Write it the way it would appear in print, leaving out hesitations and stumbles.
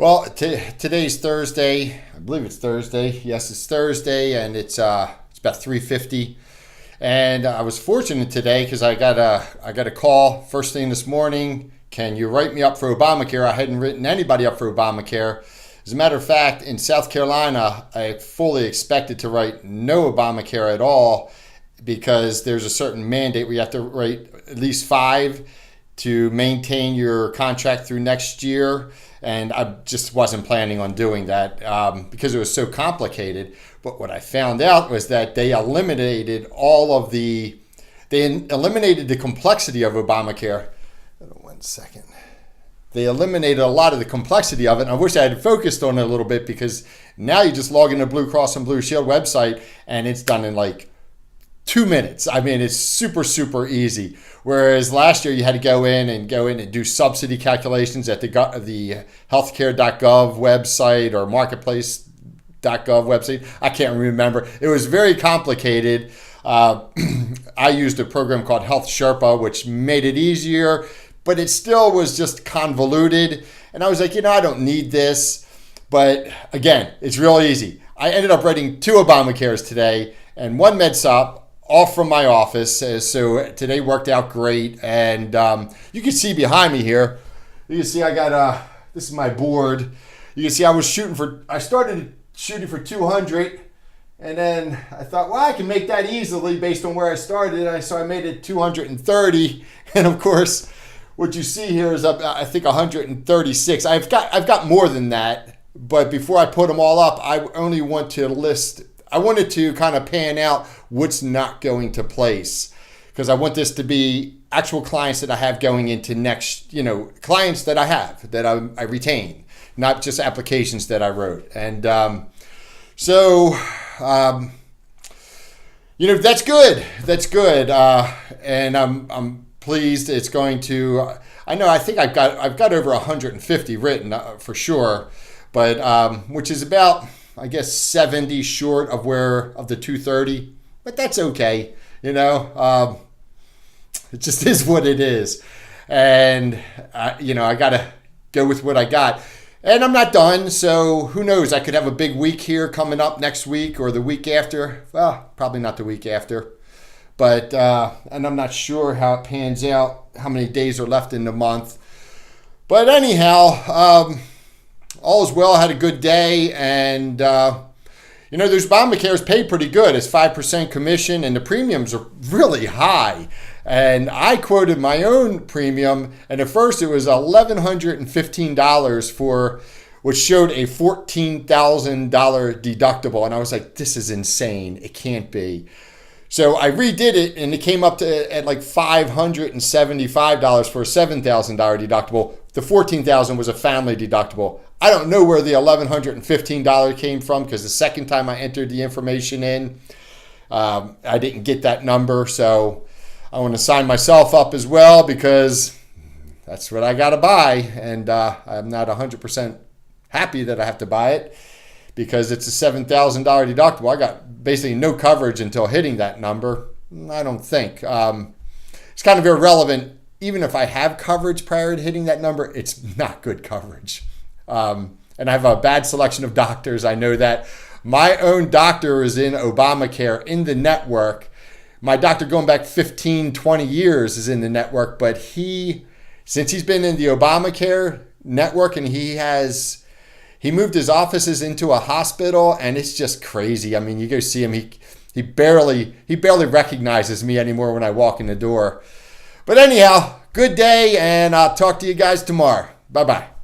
Well, today's Thursday. I believe it's Thursday. Yes, it's Thursday, and it's about 3:50. And I was fortunate today because I got a call first thing this morning. Can you write me up for Obamacare? I hadn't written anybody up for Obamacare. As a matter of fact, in South Carolina, I fully expected to write no Obamacare at all because there's a certain mandate where you have to write at least 5 to maintain your contract through next year. And I just wasn't planning on doing that because it was so complicated. But what I found out was that they eliminated the complexity of Obamacare. Hold on one second. They eliminated a lot of the complexity of it. And I wish I had focused on it a little bit because now you just log into Blue Cross and Blue Shield website and it's done in like 2 minutes. I mean, it's super, super easy. Whereas last year you had to go in and do subsidy calculations at the healthcare.gov website or marketplace.gov website. I can't remember. It was very complicated. I used a program called Health Sherpa, which made it easier, but it still was just convoluted. And I was like, I don't need this. But again, it's real easy. I ended up writing 2 Obamacares today and 1 MedSup, all from my office. So today worked out great. And you can see behind me here, you can see I got, this is my board. You can see I started shooting for 200. And then I thought, well, I can make that easily based on where I started. So I made it 230. And of course, what you see here is up, I think 136. I've got more than that. But before I put them all up, I only want to list, I wanted to kind of pan out what's not going to place because I want this to be actual clients that I have going into next, clients that I have, that I retain, not just applications that I wrote. And that's good. That's good. And I'm pleased it's going to, I think I've got over 150 written for sure, but which is about, I guess 70 short of the 230, but that's okay. It just is what it is. And, I got to go with what I got. And I'm not done, so who knows? I could have a big week here coming up next week or the week after. Well, probably not the week after. But, and I'm not sure how it pans out, how many days are left in the month. But anyhow, all is well. I had a good day, and those Obamacares pay pretty good. It's 5% commission, and the premiums are really high. And I quoted my own premium, and at first it was $1,115 for which showed a $14,000 deductible, and I was like, this is insane. It can't be. So I redid it, and it came up at like $575 for a $7,000 deductible. The $14,000 was a family deductible. I don't know where the $1,115 came from because the second time I entered the information in, I didn't get that number. So I want to sign myself up as well because that's what I got to buy. And I'm not 100% happy that I have to buy it because it's a $7,000 deductible. I got basically no coverage until hitting that number. I don't think. It's kind of irrelevant. Even if I have coverage prior to hitting that number, it's not good coverage. And I have a bad selection of doctors. I know that. My own doctor is in Obamacare in the network. My doctor going back 15, 20 years is in the network, but since he's been in the Obamacare network and he moved his offices into a hospital, and it's just crazy. I mean, you go see him, he barely recognizes me anymore when I walk in the door. But anyhow, good day, and I'll talk to you guys tomorrow. Bye-bye.